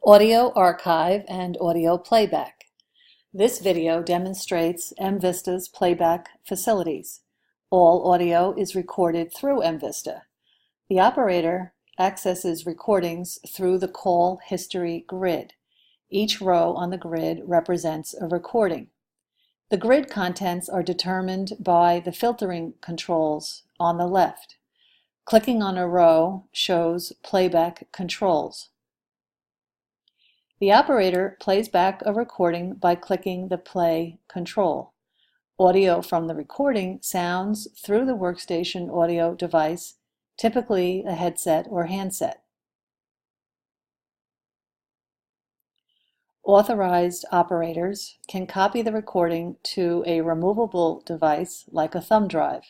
Audio archive and audio playback. This video demonstrates EmVista's playback facilities. All audio is recorded through EmVista. The operator accesses recordings through the call history grid. Each row on the grid represents a recording. The grid contents are determined by the filtering controls on the left. Clicking on a row shows playback controls. The operator plays back a recording by clicking the play control. Audio from the recording sounds through the workstation audio device, typically a headset or handset. Authorized operators can copy the recording to a removable device like a thumb drive.